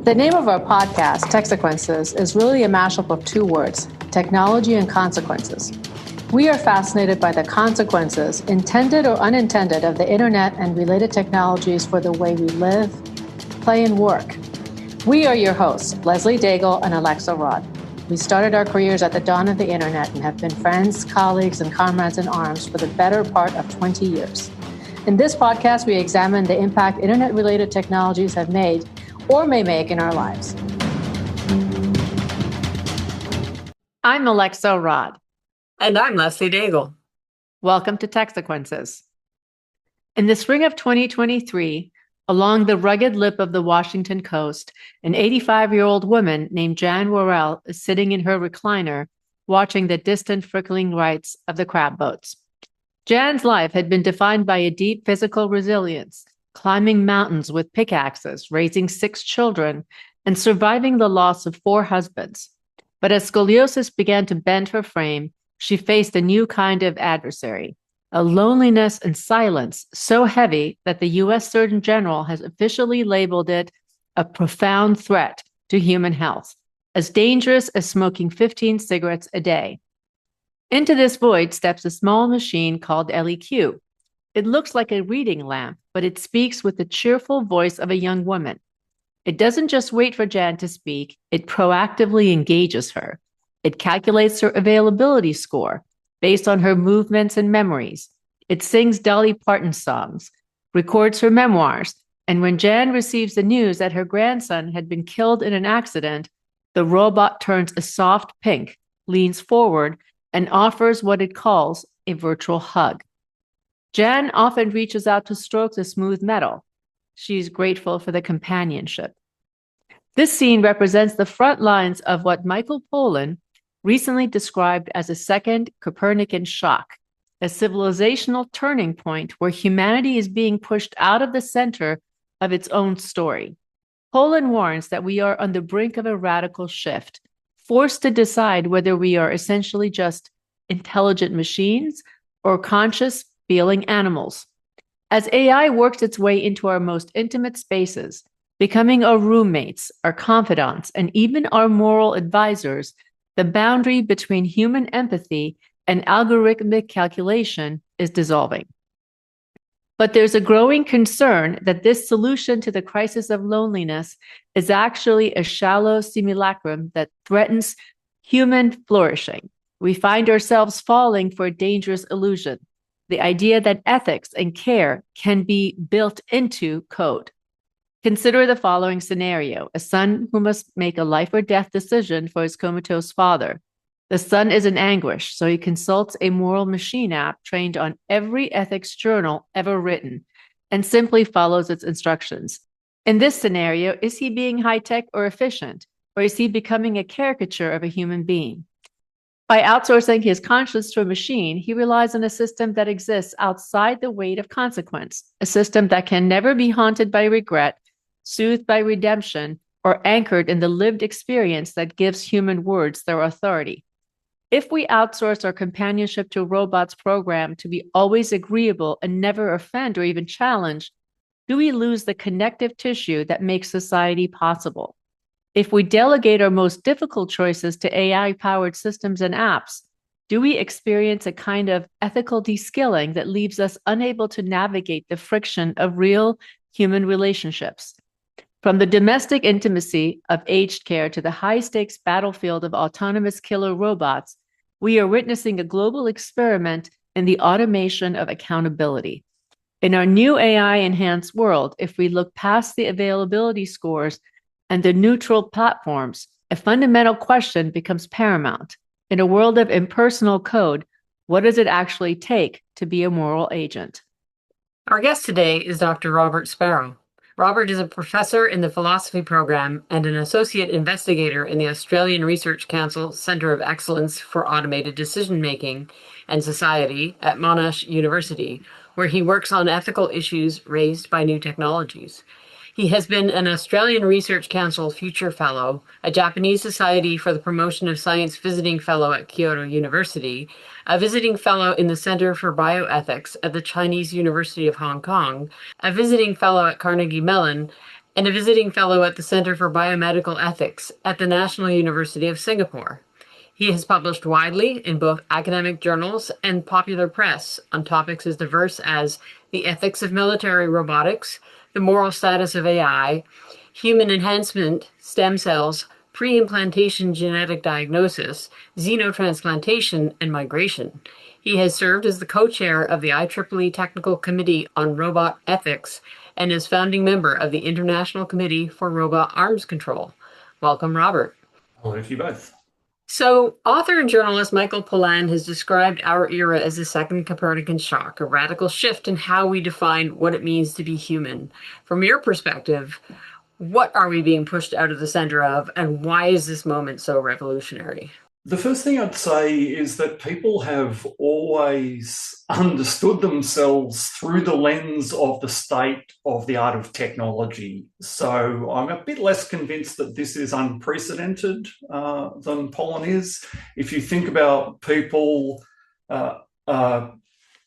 The name of our podcast, TechSequences, is really a mashup of two words, technology and consequences. We are fascinated by the consequences, intended or unintended, of the internet and related technologies for the way we live, play, and work. We are your hosts, Leslie Daigle and Alexa Rod. We started our careers at the dawn of the internet and have been friends, colleagues, and comrades in arms for the better part of 20 years. In this podcast, we examine the impact internet-related technologies have made or may make in our lives. I'm Alexa Rod. And I'm Leslie Daigle. Welcome to TechSequences. In the spring of 2023, along the rugged lip of the Washington coast, an 85-year-old woman named Jan Worrell is sitting in her recliner, watching the distant frickling lights of the crab boats. Jan's life had been defined by a deep physical resilience, climbing mountains with pickaxes, raising 6 children, and surviving the loss of 4 husbands. But as scoliosis began to bend her frame, she faced a new kind of adversary, a loneliness and silence so heavy that the U.S. Surgeon General has officially labeled it a profound threat to human health, as dangerous as smoking 15 cigarettes a day. Into this void steps a small machine called ElliQ. It looks like a reading lamp, but it speaks with the cheerful voice of a young woman. It doesn't just wait for Jan to speak, it proactively engages her. It calculates her availability score based on her movements and memories. It sings Dolly Parton songs, records her memoirs, and when Jan receives the news that her grandson had been killed in an accident, the robot turns a soft pink, leans forward, and offers what it calls a virtual hug. Jan often reaches out to stroke the smooth metal. She's grateful for the companionship. This scene represents the front lines of what Michael Pollan recently described as a second Copernican shock, a civilizational turning point where humanity is being pushed out of the center of its own story. Pollan warns that we are on the brink of a radical shift, forced to decide whether we are essentially just intelligent machines or conscious, feeling animals. As AI works its way into our most intimate spaces, becoming our roommates, our confidants, and even our moral advisors, the boundary between human empathy and algorithmic calculation is dissolving. But there's a growing concern that this solution to the crisis of loneliness is actually a shallow simulacrum that threatens human flourishing. We find ourselves falling for a dangerous illusion, the idea that ethics and care can be built into code. Consider the following scenario: a son who must make a life or death decision for his comatose father. The son is in anguish, so he consults a moral machine app trained on every ethics journal ever written and simply follows its instructions. In this scenario, is he being high-tech or efficient, or is he becoming a caricature of a human being? By outsourcing his conscience to a machine, he relies on a system that exists outside the weight of consequence, a system that can never be haunted by regret, soothed by redemption, or anchored in the lived experience that gives human words their authority. If we outsource our companionship to robots programmed to be always agreeable and never offend or even challenge, do we lose the connective tissue that makes society possible? If we delegate our most difficult choices to AI-powered systems and apps, do we experience a kind of ethical de-skilling that leaves us unable to navigate the friction of real human relationships? From the domestic intimacy of aged care to the high-stakes battlefield of autonomous killer robots, we are witnessing a global experiment in the automation of accountability. In our new AI-enhanced world, if we look past the availability scores and the neutral platforms, a fundamental question becomes paramount. In a world of impersonal code, what does it actually take to be a moral agent? Our guest today is Dr. Robert Sparrow. Robert is a professor in the philosophy program and an associate investigator in the Australian Research Council Centre of Excellence for Automated Decision-Making and Society at Monash University, where he works on ethical issues raised by new technologies. He has been an Australian Research Council Future Fellow, a Japanese Society for the Promotion of Science Visiting Fellow at Kyoto University, a Visiting Fellow in the Center for Bioethics at the Chinese University of Hong Kong, a Visiting Fellow at Carnegie Mellon, and a visiting fellow at the Center for Biomedical Ethics at the National University of Singapore. He has published widely in both academic journals and popular press on topics as diverse as the ethics of military robotics, the moral status of AI, human enhancement, stem cells, pre-implantation genetic diagnosis, xenotransplantation, and migration. He has served as the co-chair of the IEEE Technical Committee on Robot Ethics and is founding member of the International Committee for Robot Arms Control. Welcome, Robert. Hello to you both. So, author and journalist Michael Pollan has described our era as the second Copernican shock, a radical shift in how we define what it means to be human. From your perspective, what are we being pushed out of the center of, and why is this moment so revolutionary? The first thing I'd say is that people have always understood themselves through the lens of the state of the art of technology. So I'm a bit less convinced that this is unprecedented than Pollan is. If you think about people, the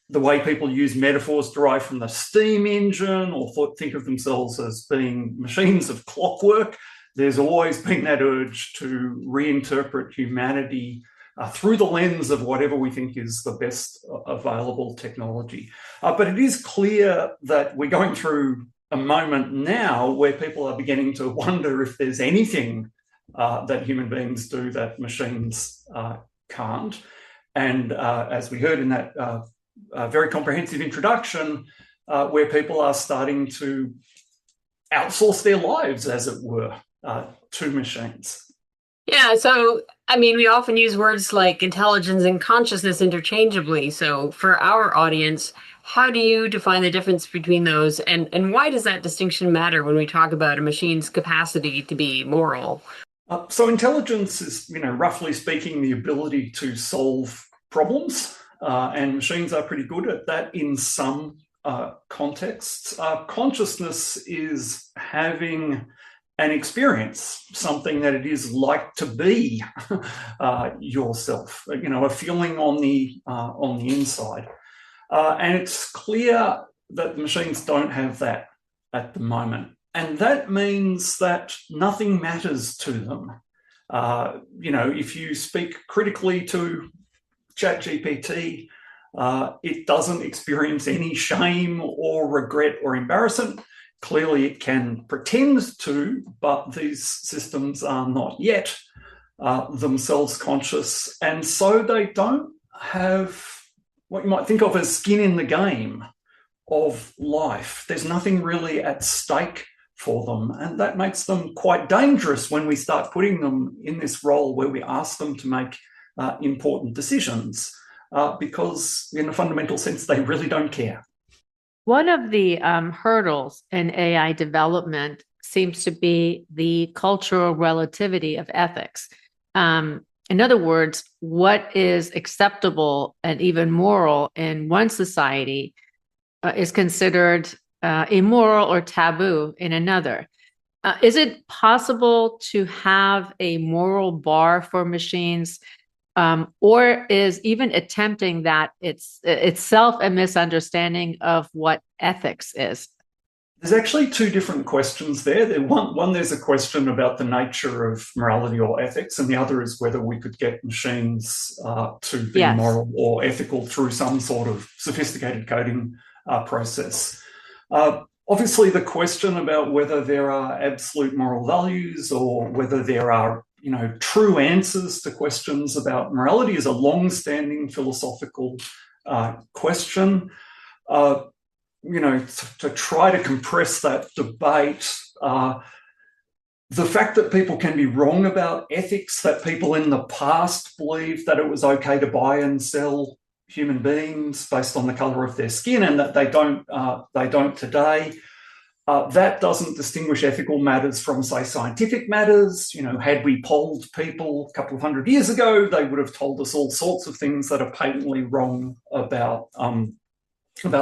way people use metaphors derived from the steam engine, or think of themselves as being machines of clockwork, there's always been that urge to reinterpret humanity through the lens of whatever we think is the best available technology. But it is clear that we're going through a moment now where people are beginning to wonder if there's anything that human beings do that machines can't. And as we heard in that very comprehensive introduction, where people are starting to outsource their lives, as it were, to machines. Yeah, so, I mean, we often use words like intelligence and consciousness interchangeably. So for our audience, how do you define the difference between those? And why does that distinction matter when we talk about a machine's capacity to be moral? So intelligence is, roughly speaking, the ability to solve problems. And machines are pretty good at that in some contexts. Consciousness is having an experience, something that it is like to be yourself, a feeling on the inside. And it's clear that machines don't have that at the moment. And that means that nothing matters to them. If you speak critically to ChatGPT, it doesn't experience any shame or regret or embarrassment. Clearly, it can pretend to, but these systems are not yet themselves conscious. And so they don't have what you might think of as skin in the game of life. There's nothing really at stake for them. And that makes them quite dangerous when we start putting them in this role where we ask them to make important decisions, because in a fundamental sense, they really don't care. One of the hurdles in AI development seems to be the cultural relativity of ethics. In other words, what is acceptable and even moral in one society is considered immoral or taboo in another. Is it possible to have a moral bar for machines? Or is even attempting that it's itself a misunderstanding of what ethics is? There's actually two different questions there. One, there's a question about the nature of morality or ethics, and the other is whether we could get machines to be moral or ethical through some sort of sophisticated coding process. Obviously, the question about whether there are absolute moral values or whether there are true answers to questions about morality is a long-standing philosophical question. To try to compress that debate, the fact that people can be wrong about ethics, that people in the past believed that it was okay to buy and sell human beings based on the color of their skin, and that they don't today. That doesn't distinguish ethical matters from, say, scientific matters. Had we polled people a couple of hundred years ago, they would have told us all sorts of things that are patently wrong about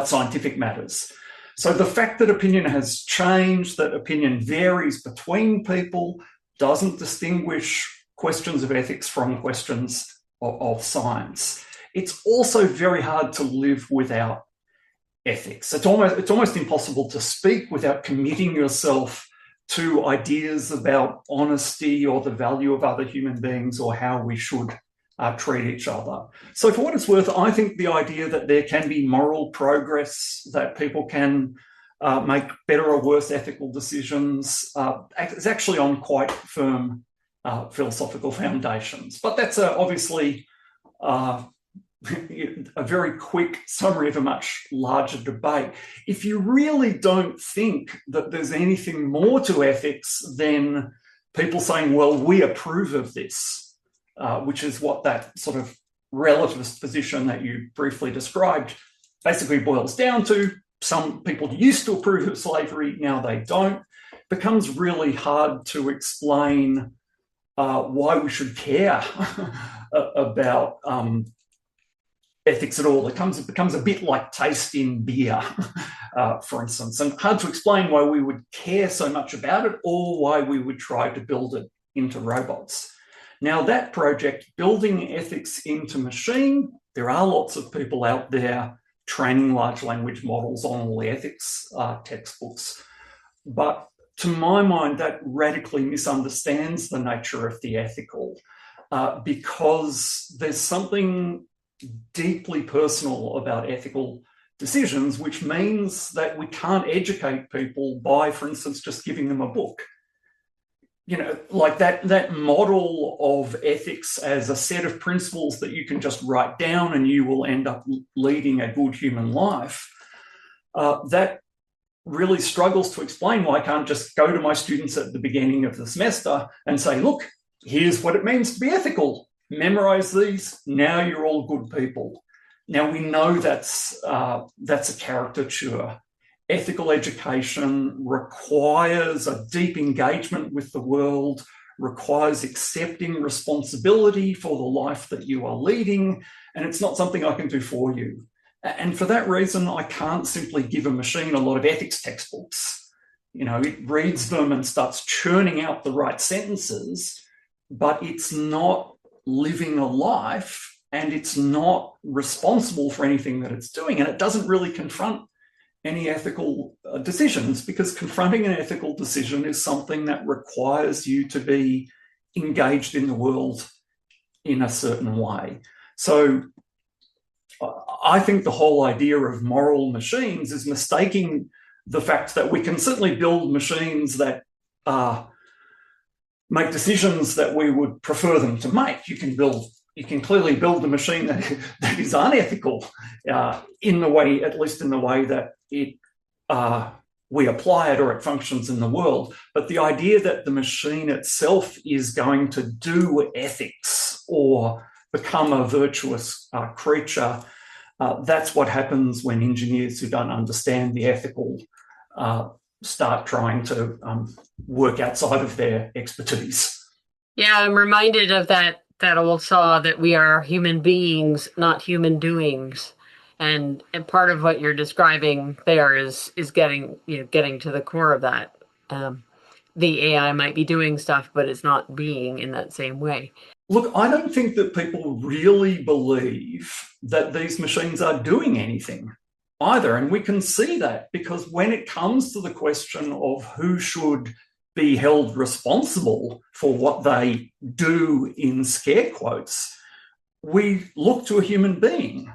scientific matters. So the fact that opinion has changed, that opinion varies between people, doesn't distinguish questions of ethics from questions of science. It's also very hard to live without ethics. It's almost impossible to speak without committing yourself to ideas about honesty or the value of other human beings or how we should treat each other. So for what it's worth, I think the idea that there can be moral progress, that people can make better or worse ethical decisions is actually on quite firm philosophical foundations. But that's obviously a very quick summary of a much larger debate. If you really don't think that there's anything more to ethics than people saying, well, we approve of this, which is what that sort of relativist position that you briefly described basically boils down to. Some people used to approve of slavery, now they don't. It becomes really hard to explain why we should care about ethics at all. It becomes a bit like tasting beer, for instance, and hard to explain why we would care so much about it or why we would try to build it into robots. Now, that project, building ethics into machine, there are lots of people out there training large language models on all the ethics textbooks. But to my mind, that radically misunderstands the nature of the ethical because there's something deeply personal about ethical decisions, which means that we can't educate people by, for instance, just giving them a book. You know, like that model of ethics as a set of principles that you can just write down and you will end up leading a good human life, that really struggles to explain why I can't just go to my students at the beginning of the semester and say, look, here's what it means to be ethical. Memorize these. Now you're all good people. Now we know that's a caricature. Ethical education requires a deep engagement with the world, requires accepting responsibility for the life that you are leading, and it's not something I can do for you. And for that reason, I can't simply give a machine a lot of ethics textbooks. You know, it reads them and starts churning out the right sentences, but it's not living a life and it's not responsible for anything that it's doing, and it doesn't really confront any ethical decisions, because confronting an ethical decision is something that requires you to be engaged in the world in a certain way. So I think the whole idea of moral machines is mistaking the fact that we can certainly build machines that make decisions that we would prefer them to make. You can clearly build a machine that is unethical in the way, at least in the way that we apply it or it functions in the world. But the idea that the machine itself is going to do ethics or become a virtuous creature, that's what happens when engineers who don't understand the ethical start trying to work outside of their expertise. Yeah, I'm reminded of that old saw that we are human beings, not human doings. And part of what you're describing there is getting to the core of that. The AI might be doing stuff, but it's not being in that same way. Look, I don't think that people really believe that these machines are doing anything either. And we can see that because when it comes to the question of who should be held responsible for what they do in scare quotes, we look to a human being.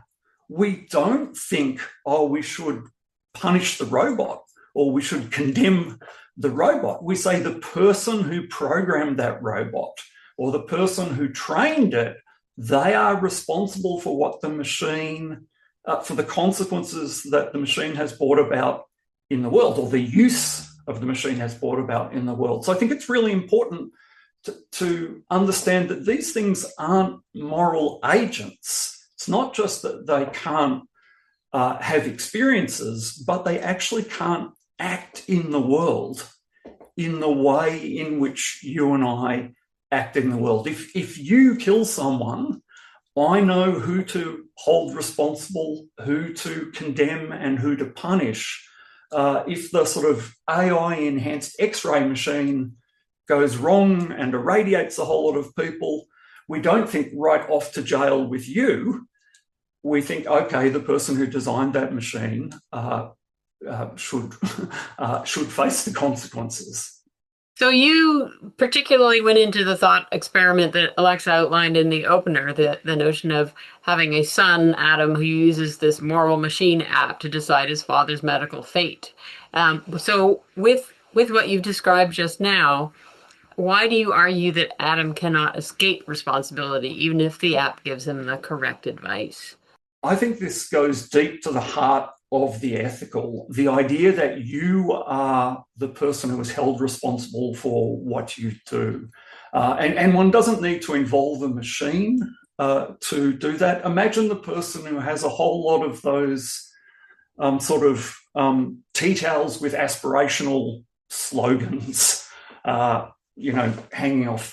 We don't think, oh, we should punish the robot or we should condemn the robot. We say the person who programmed that robot or the person who trained it, they are responsible for what the machine, for the consequences that the machine has brought about in the world, or the use of the machine has brought about in the world. So I think it's really important to understand that these things aren't moral agents. It's not just that they can't have experiences, but they actually can't act in the world in the way in which you and I act in the world. If you kill someone, I know who to hold responsible, who to condemn, and who to punish. If the sort of AI-enhanced X-ray machine goes wrong and irradiates a whole lot of people, we don't think right off to jail with you. We think, okay, the person who designed that machine should face the consequences. So you particularly went into the thought experiment that Alexa outlined in the opener, the notion of having a son, Adam, who uses this moral machine app to decide his father's medical fate. So with what you've described just now, why do you argue that Adam cannot escape responsibility, even if the app gives him the correct advice? I think this goes deep to the heart of the ethical, the idea that you are the person who is held responsible for what you do. And one doesn't need to involve a machine to do that. Imagine the person who has a whole lot of those tea towels with aspirational slogans, hanging off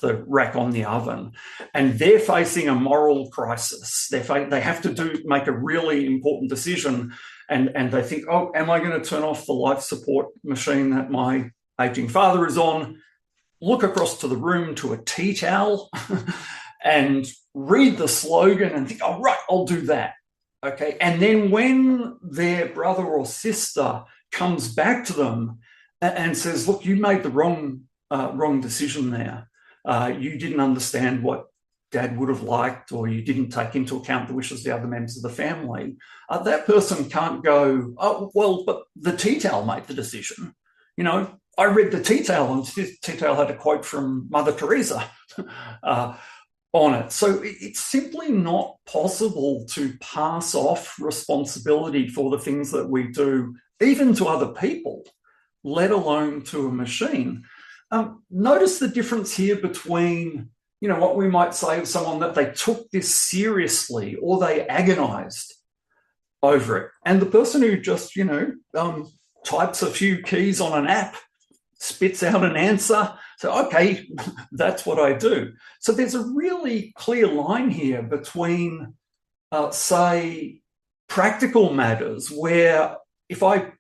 the rack on the oven, and they're facing a moral crisis. They have to make a really important decision, and they think, oh, am I going to turn off the life support machine that my aging father is on, look across to the room to a tea towel and read the slogan and think, oh, right, I'll do that. Okay. And then when their brother or sister comes back to them and says, look, you made the wrong decision there. You didn't understand what Dad would have liked, or you didn't take into account the wishes of the other members of the family. That person can't go, oh, well, but the tea towel made the decision. I read the tea towel, and the tea towel had a quote from Mother Teresa on it. So it's simply not possible to pass off responsibility for the things that we do, even to other people, let alone to a machine. Notice the difference here between, what we might say of someone that they took this seriously or they agonized over it, and the person who just, types a few keys on an app, spits out an answer. So, okay, that's what I do. So there's a really clear line here between, say, practical matters where if I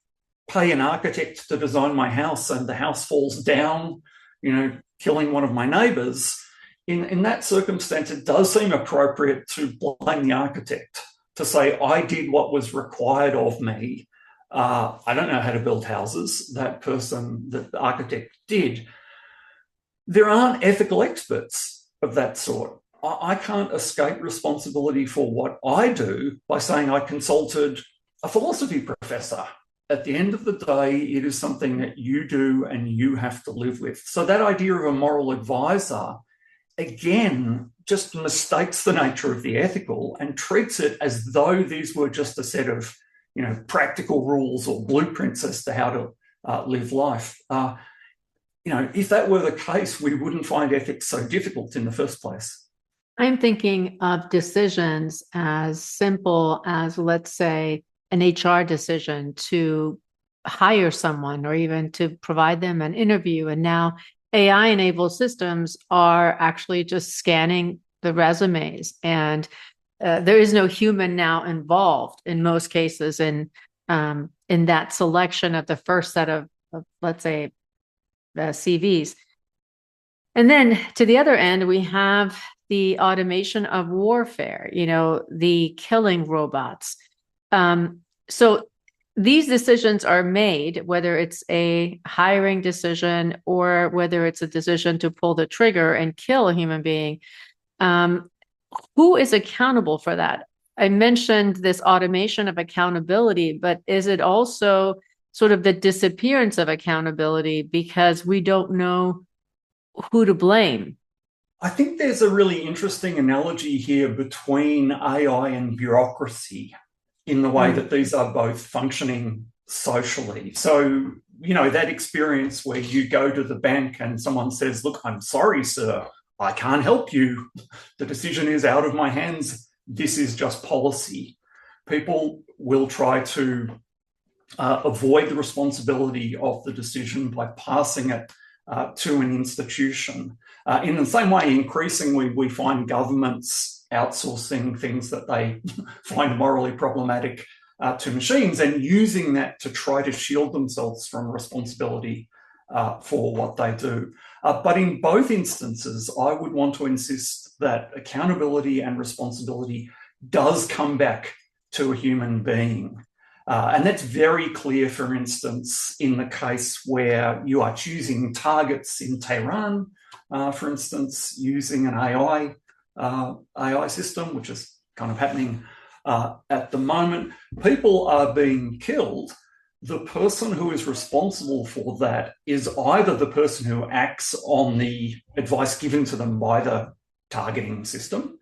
pay an architect to design my house and the house falls down, killing one of my neighbours, in that circumstance, it does seem appropriate to blame the architect, to say, I did what was required of me. I don't know how to build houses. The architect did. There aren't ethical experts of that sort. I can't escape responsibility for what I do by saying I consulted a philosophy professor. At the end of the day, it is something that you do and you have to live with. So that idea of a moral advisor, again, just mistakes the nature of the ethical and treats it as though these were just a set of, practical rules or blueprints as to how to live life. If that were the case, we wouldn't find ethics so difficult in the first place. I'm thinking of decisions as simple as, let's say, an HR decision to hire someone or even to provide them an interview. And now AI-enabled systems are actually just scanning the resumes, and there is no human now involved in most cases in that selection of the first set of let's say, CVs. And then to the other end, we have the automation of warfare, the killing robots. So these decisions are made, whether it's a hiring decision or whether it's a decision to pull the trigger and kill a human being. Who is accountable for that? I mentioned this automation of accountability, but is it also sort of the disappearance of accountability because we don't know who to blame? I think there's a really interesting analogy here between AI and bureaucracy in the way that these are both functioning socially. So, that experience where you go to the bank and someone says, look, I'm sorry, sir, I can't help you. The decision is out of my hands. This is just policy. People will try to avoid the responsibility of the decision by passing it to an institution. In the same way, increasingly, we find governments outsourcing things that they find morally problematic to machines and using that to try to shield themselves from responsibility for what they do. But in both instances, I would want to insist that accountability and responsibility does come back to a human being. And that's very clear, for instance, in the case where you are choosing targets in Tehran, for instance, using an AI system, which is kind of happening at the moment. People are being killed. The person who is responsible for that is either the person who acts on the advice given to them by the targeting system,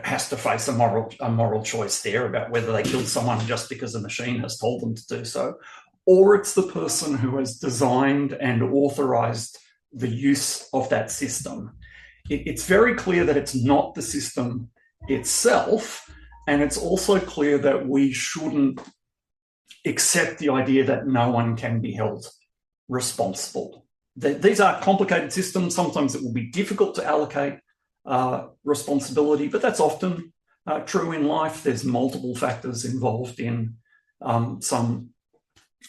has to face a moral choice there about whether they killed someone just because a machine has told them to do so, or it's the person who has designed and authorized the use of that system. It's very clear that it's not the system itself, and it's also clear that we shouldn't accept the idea that no one can be held responsible. These are complicated systems. Sometimes it will be difficult to allocate responsibility, but that's often true in life. There's multiple factors involved in some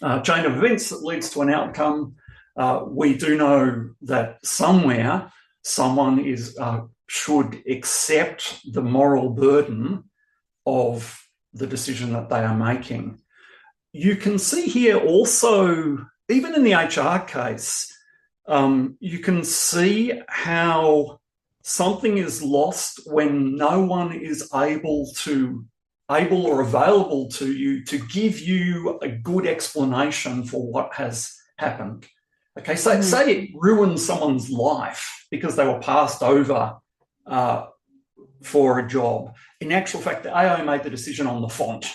chain of events that leads to an outcome. We do know that somewhere someone should accept the moral burden of the decision that they are making. You can see here also, even in the HR case, you can see how something is lost when no one is able or available to you to give you a good explanation for what has happened. Okay, so say it ruins someone's life because they were passed over for a job. In actual fact, the AI made the decision on the font.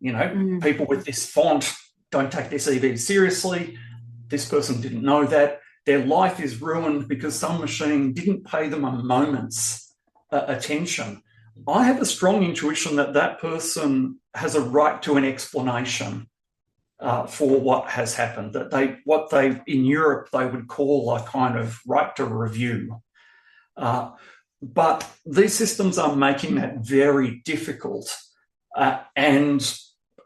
People with this font don't take their CVs seriously. This person didn't know that. Their life is ruined because some machine didn't pay them a moment's attention. I have a strong intuition that that person has a right to an explanation for what has happened, that what in Europe they would call a kind of right to review. But these systems are making that very difficult, and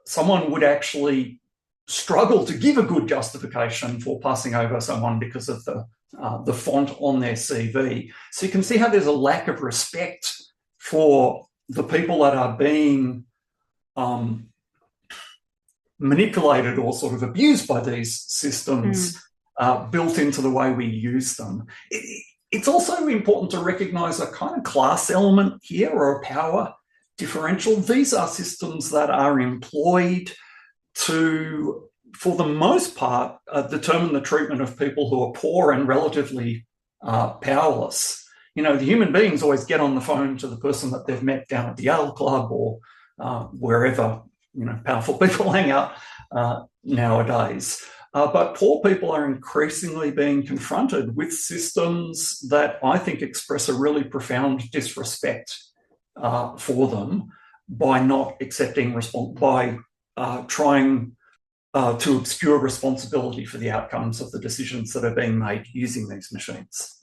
someone would actually struggle to give a good justification for passing over someone because of the font on their CV. So you can see how there's a lack of respect for the people that are being manipulated or sort of abused by these systems built into the way we use them. It's also important to recognise a kind of class element here, or a power differential. These are systems that are employed to, for the most part, determine the treatment of people who are poor and relatively powerless. The human beings always get on the phone to the person that they've met down at the Yale Club or wherever powerful people hang out nowadays. But poor people are increasingly being confronted with systems that I think express a really profound disrespect for them by not accepting by trying to obscure responsibility for the outcomes of the decisions that are being made using these machines.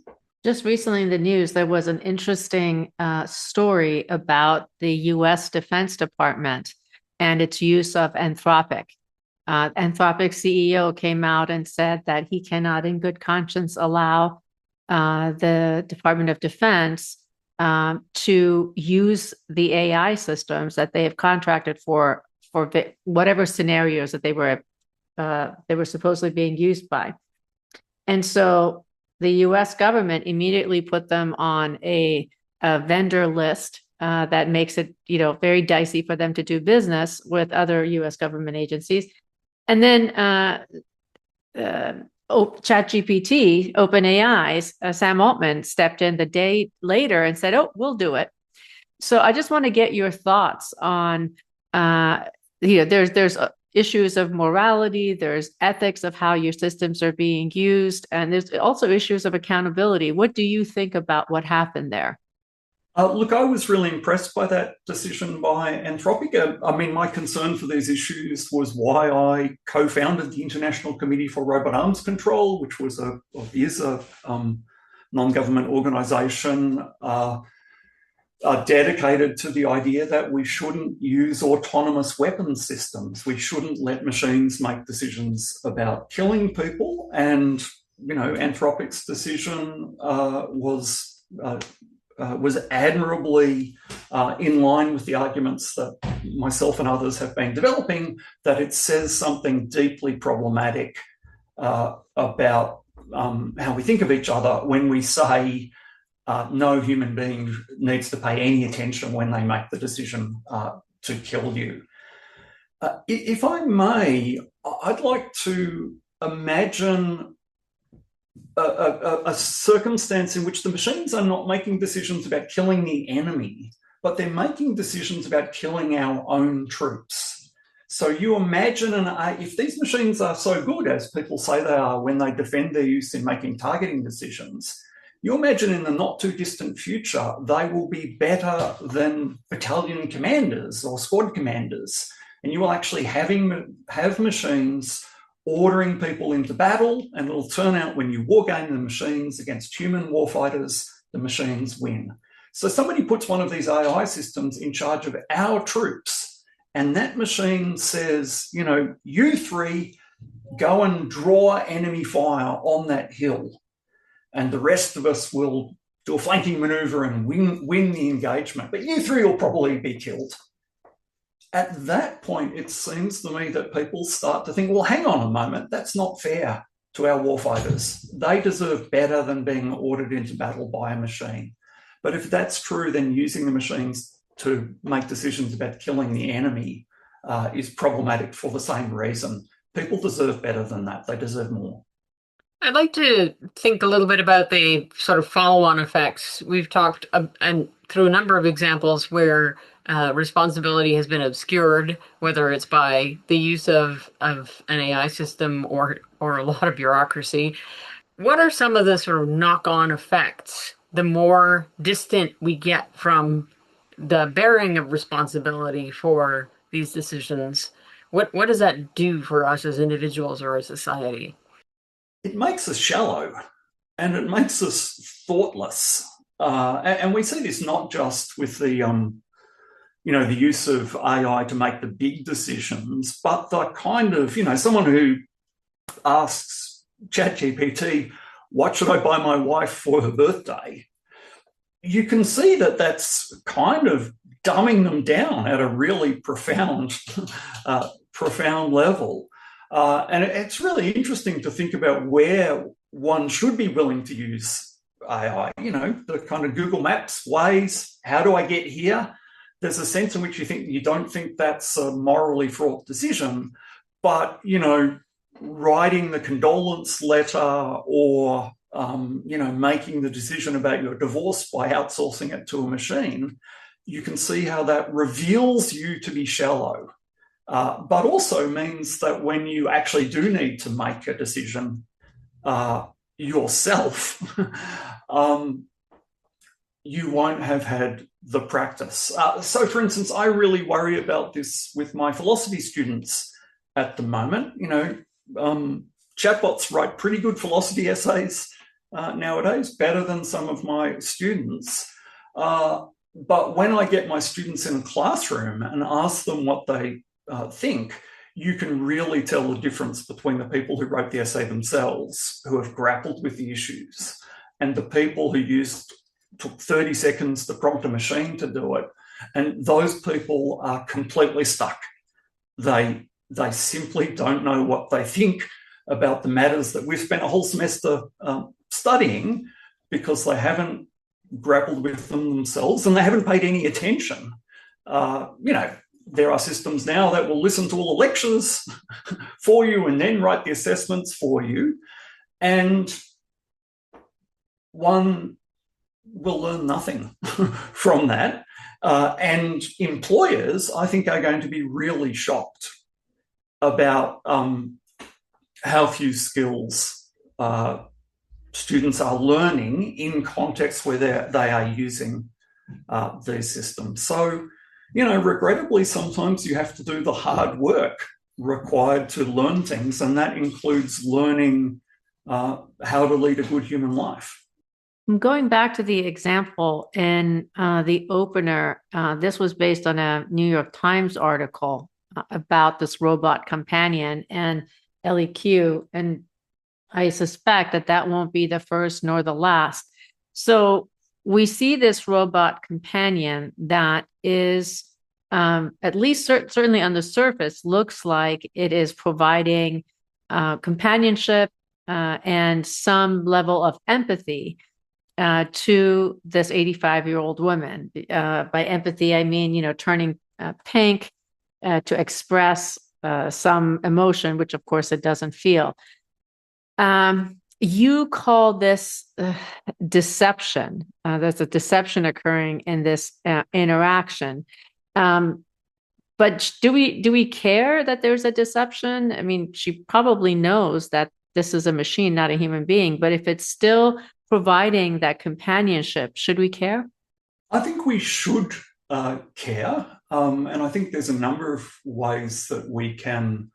Just recently in the news, there was an interesting story about the U.S. Defense Department and its use of Anthropic. Anthropic CEO came out and said that he cannot in good conscience allow the Department of Defense to use the AI systems that they have contracted for whatever scenarios that they were supposedly being used by. And so the U.S. government immediately put them on a vendor list that makes it, very dicey for them to do business with other U.S. government agencies. And then ChatGPT, OpenAI's Sam Altman stepped in the day later and said, "Oh, we'll do it." So I just want to get your thoughts on, there's issues of morality, there's ethics of how your systems are being used, and there's also issues of accountability. What do you think about what happened there? Look, I was really impressed by that decision by Anthropic. I mean, my concern for these issues was why I co-founded the International Committee for Robot Arms Control, which is a non-government organisation dedicated to the idea that we shouldn't use autonomous weapons systems. We shouldn't let machines make decisions about killing people. And, Anthropic's decision was was admirably in line with the arguments that myself and others have been developing, that it says something deeply problematic about how we think of each other when we say no human being needs to pay any attention when they make the decision to kill you. If I may, I'd like to imagine a circumstance in which the machines are not making decisions about killing the enemy, but they're making decisions about killing our own troops. So you imagine if these machines are so good, as people say they are when they defend their use in making targeting decisions, you imagine in the not too distant future, they will be better than battalion commanders or squad commanders. And you will actually have machines ordering people into battle, and it'll turn out when you wargame the machines against human warfighters, the machines win. So somebody puts one of these AI systems in charge of our troops, and that machine says, you know, you three go and draw enemy fire on that hill, and the rest of us will do a flanking maneuver and win the engagement, but you three will probably be killed. At that point, it seems to me that people start to think, well, hang on a moment, that's not fair to our warfighters. They deserve better than being ordered into battle by a machine. But if that's true, then using the machines to make decisions about killing the enemy is problematic for the same reason. People deserve better than that. They deserve more. I'd like to think a little bit about the sort of follow-on effects. We've talked and through a number of examples where responsibility has been obscured, whether it's by the use of an AI system or a lot of bureaucracy. What are some of the sort of knock-on effects the more distant we get from the bearing of responsibility for these decisions? What does that do for us as individuals or as society? It makes us shallow, and it makes us thoughtless. And we see this not just with the the use of AI to make the big decisions, but the kind of, someone who asks ChatGPT, what should I buy my wife for her birthday? You can see that that's kind of dumbing them down at a really profound level. And it's really interesting to think about where one should be willing to use AI, the kind of Google Maps ways. How do I get here? There's a sense in which you don't think that's a morally fraught decision, but, writing the condolence letter or, making the decision about your divorce by outsourcing it to a machine, you can see how that reveals you to be shallow. But also means that when you actually do need to make a decision yourself, you won't have had the practice. So, for instance, I really worry about this with my philosophy students at the moment. Chatbots write pretty good philosophy essays nowadays, better than some of my students. But when I get my students in a classroom and ask them what they think, you can really tell the difference between the people who wrote the essay themselves, who have grappled with the issues, and the people who took 30 seconds to prompt a machine to do it. And those people are completely stuck. They simply don't know what they think about the matters that we've spent a whole semester studying, because they haven't grappled with them themselves and they haven't paid any attention. There are systems now that will listen to all the lectures for you and then write the assessments for you. And one will learn nothing from that. And employers, I think, are going to be really shocked about how few skills students are learning in contexts where they are using these systems. So, regrettably, sometimes you have to do the hard work required to learn things, and that includes learning how to lead a good human life. Going back to the example in the opener, this was based on a New York Times article about this robot companion and ElliQ, and I suspect that won't be the first nor the last. So we see this robot companion that is, at least certainly on the surface, looks like it is providing companionship and some level of empathy to this 85-year-old woman. By empathy, I mean, turning pink to express some emotion, which of course it doesn't feel. You call this deception. There's a deception occurring in this interaction. But do we care that there's a deception? I mean, she probably knows that this is a machine, not a human being. But if it's still providing that companionship, should we care? I think we should care. And I think there's a number of ways that we can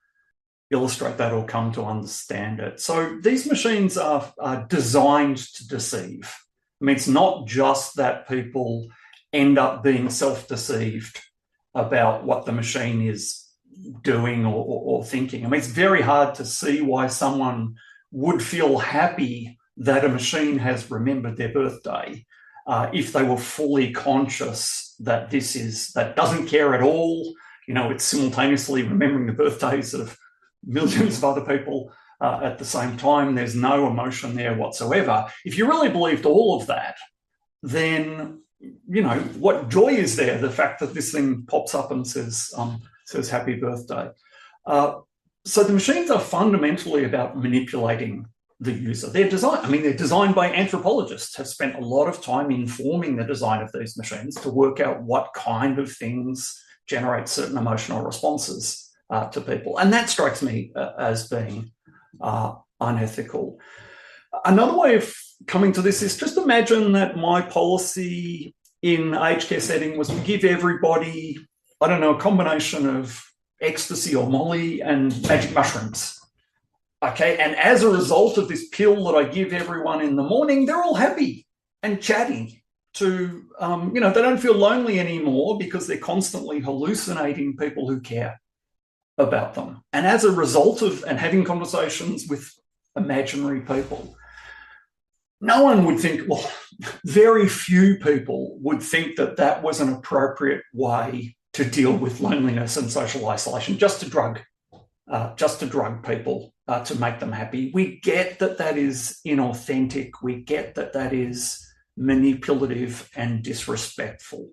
illustrate that or come to understand it. So these machines are designed to deceive. I mean, it's not just that people end up being self-deceived about what the machine is doing or thinking. I mean, it's very hard to see why someone would feel happy that a machine has remembered their birthday if they were fully conscious that that doesn't care at all. It's simultaneously remembering the birthdays of millions of other people at the same time. There's no emotion there whatsoever. If you really believed all of that, then, what joy is there? The fact that this thing pops up and says happy birthday. So the machines are fundamentally about manipulating the user. They're designed by anthropologists, have spent a lot of time informing the design of these machines to work out what kind of things generate certain emotional responses to people. And that strikes me as being unethical. Another way of coming to this is just imagine that my policy in aged care setting was to give everybody, a combination of ecstasy or Molly and magic mushrooms. Okay, and as a result of this pill that I give everyone in the morning, they're all happy and chatty. They don't feel lonely anymore because they're constantly hallucinating people who care about them. And as a result of having conversations with imaginary people, no one would think, very few people would think that was an appropriate way to deal with loneliness and social isolation, just to drug people to make them happy. We get that is inauthentic. We get that is manipulative and disrespectful.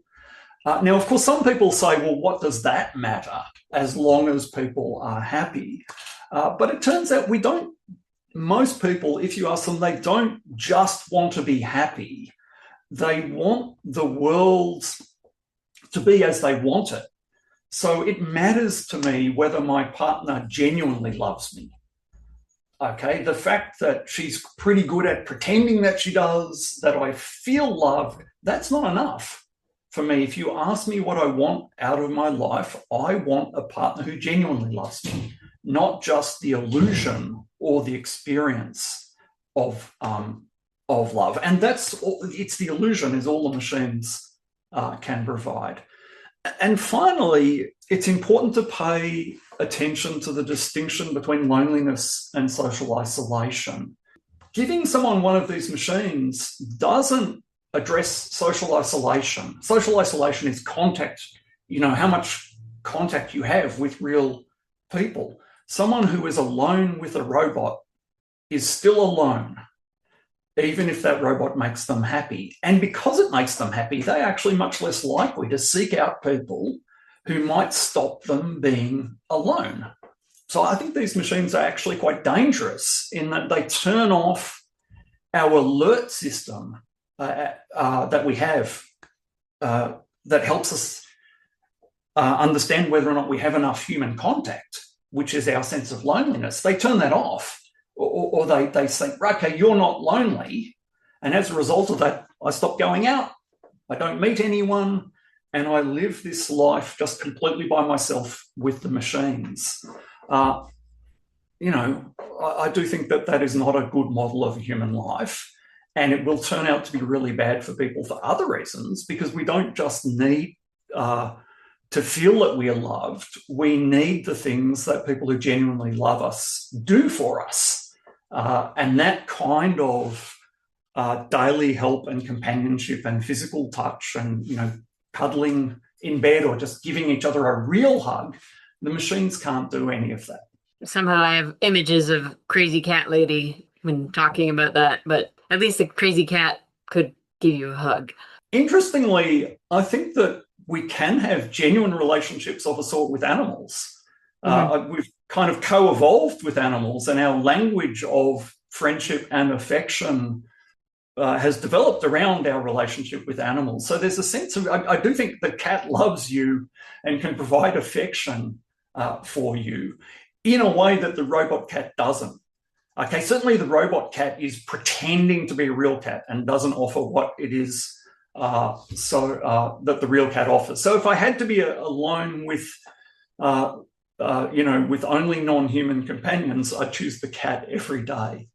Now, of course, some people say, what does that matter as long as people are happy? But it turns out most people, if you ask them, they don't just want to be happy. They want the world to be as they want it. So it matters to me whether my partner genuinely loves me. Okay, the fact that she's pretty good at pretending that she does, that I feel loved, that's not enough for me. If you ask me what I want out of my life, I want a partner who genuinely loves me, not just the illusion or the experience of love. And it's the illusion is all the machines can provide. And finally, it's important to pay attention to the distinction between loneliness and social isolation. Giving someone one of these machines doesn't address social isolation. Social isolation is contact, how much contact you have with real people. Someone who is alone with a robot is still alone, even if that robot makes them happy. And because it makes them happy, they're actually much less likely to seek out people who might stop them being alone. So I think these machines are actually quite dangerous in that they turn off our alert system that we have that helps us understand whether or not we have enough human contact, which is our sense of loneliness. They turn that off. Or they think, okay, you're not lonely. And as a result of that, I stop going out. I don't meet anyone. And I live this life just completely by myself with the machines. I do think that is not a good model of a human life. And it will turn out to be really bad for people for other reasons, because we don't just need to feel that we are loved. We need the things that people who genuinely love us do for us. And that kind of daily help and companionship and physical touch and, cuddling in bed or just giving each other a real hug, the machines can't do any of that. Somehow I have images of crazy cat lady when talking about that, but at least a crazy cat could give you a hug. Interestingly, I think that we can have genuine relationships of a sort with animals. We've kind of co-evolved with animals, and our language of friendship and affection has developed around our relationship with animals. So there's a sense of, I do think the cat loves you and can provide affection for you in a way that the robot cat doesn't. Okay, certainly the robot cat is pretending to be a real cat and doesn't offer what it is that the real cat offers. So if I had to be alone with, with only non-human companions, I'd choose the cat every day.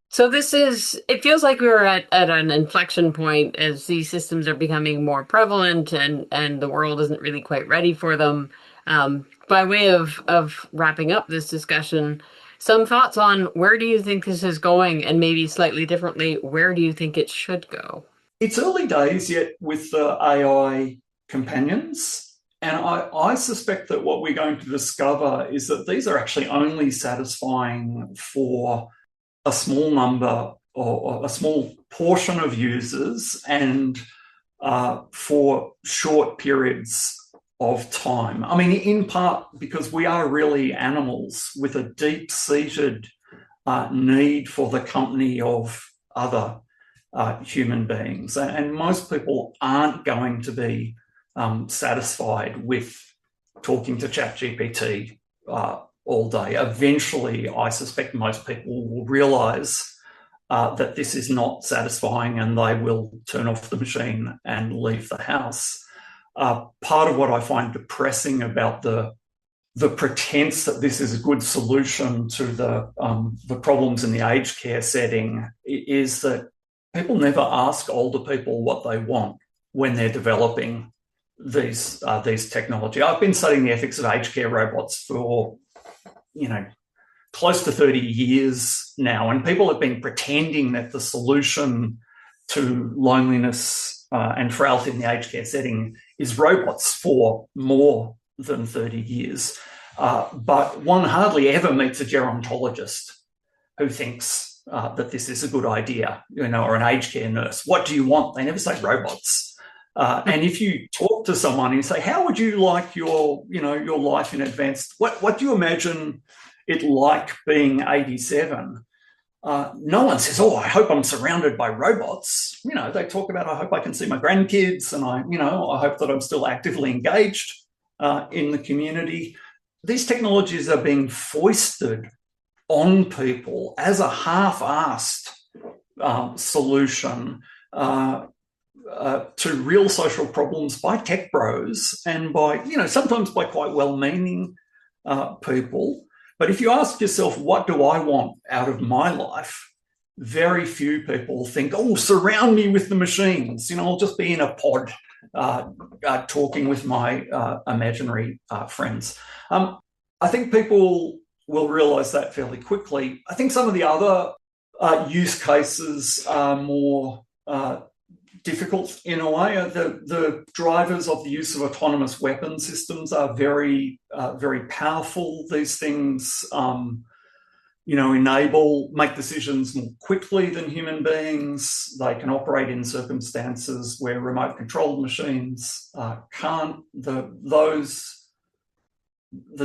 So it feels like we're at an inflection point as these systems are becoming more prevalent and the world isn't really quite ready for them. By way of wrapping up this discussion, some thoughts on where do you think this is going, and maybe slightly differently, where do you think it should go? It's early days yet with the AI companions, and I suspect that what we're going to discover is that these are actually only satisfying for a small number or a small portion of users and for short periods of time. I mean, in part because we are really animals with a deep-seated need for the company of other human beings. And most people aren't going to be satisfied with talking to ChatGPT all day. Eventually, I suspect most people will realise that this is not satisfying and they will turn off the machine and leave the house. Part of what I find depressing about the pretense that this is a good solution to the problems in the aged care setting is that people never ask older people what they want when they're developing these technology. I've been studying the ethics of aged care robots for, close to 30 years now, and people have been pretending that the solution to loneliness and frailty in the aged care setting is robots for more than 30 years. But one hardly ever meets a gerontologist who thinks that this is a good idea, or an aged care nurse. What do you want? They never say robots. And if you talk to someone and you say, how would you like your life in advance? What do you imagine it like being 87? No one says, oh, I hope I'm surrounded by robots. They talk about, I hope I can see my grandkids, and I hope that I'm still actively engaged in the community. These technologies are being foisted on people as a half-assed solution to real social problems by tech bros and by, sometimes by quite well-meaning people. But if you ask yourself, what do I want out of my life? Very few people think, oh, surround me with the machines. I'll just be in a pod talking with my imaginary friends. I think people will realise that fairly quickly. I think some of the other use cases are more difficult in a way. The drivers of the use of autonomous weapon systems are very, very powerful. These things, make decisions more quickly than human beings. They can operate in circumstances where remote controlled machines can't. The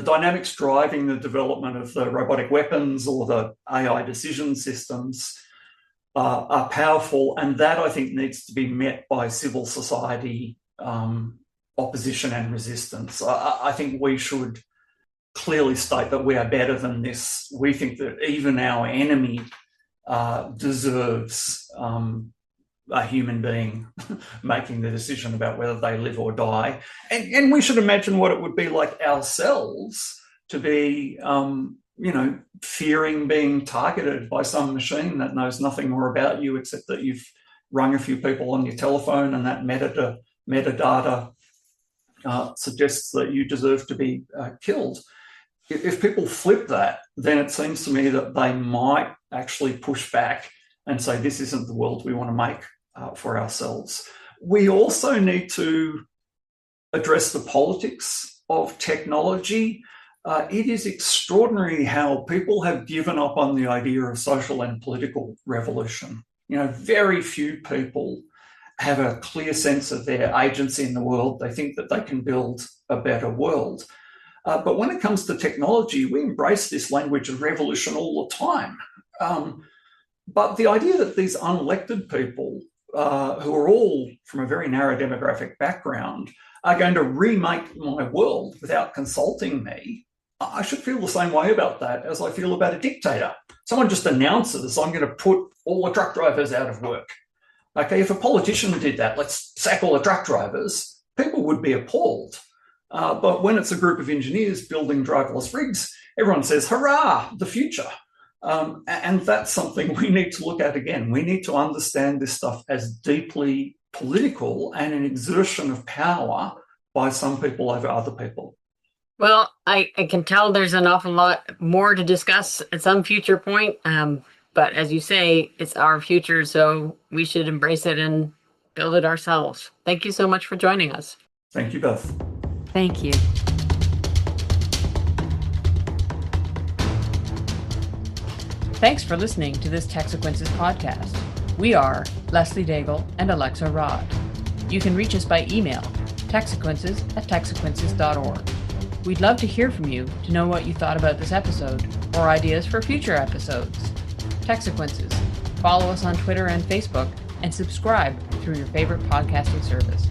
dynamics driving the development of the robotic weapons or the AI decision systems are powerful, and that I think needs to be met by civil society opposition and resistance. I think we should clearly state that we are better than this. We think that even our enemy deserves a human being making the decision about whether they live or die. And we should imagine what it would be like ourselves to be fearing being targeted by some machine that knows nothing more about you except that you've rung a few people on your telephone, and that metadata suggests that you deserve to be killed. If people flip that, then it seems to me that they might actually push back and say, this isn't the world we want to make for ourselves. We also need to address the politics of technology. It is extraordinary how people have given up on the idea of social and political revolution. Very few people have a clear sense of their agency in the world. They think that they can build a better world. But when it comes to technology, we embrace this language of revolution all the time. But the idea that these unelected people, who are all from a very narrow demographic background, are going to remake my world without consulting me, I should feel the same way about that as I feel about a dictator. Someone just announces, I'm going to put all the truck drivers out of work. Okay, if a politician did that, let's sack all the truck drivers, people would be appalled. But when it's a group of engineers building driverless rigs, everyone says, hurrah, the future. And that's something we need to look at again. We need to understand this stuff as deeply political and an exertion of power by some people over other people. Well, I can tell there's an awful lot more to discuss at some future point. But as you say, it's our future, so we should embrace it and build it ourselves. Thank you so much for joining us. Thank you both. Thank you. Thanks for listening to this TechSequences podcast. We are Leslie Daigle and Alexa Rod. You can reach us by email, techsequences@techsequences.org. We'd love to hear from you to know what you thought about this episode or ideas for future episodes. TechSequences. Follow us on Twitter and Facebook and subscribe through your favorite podcasting service.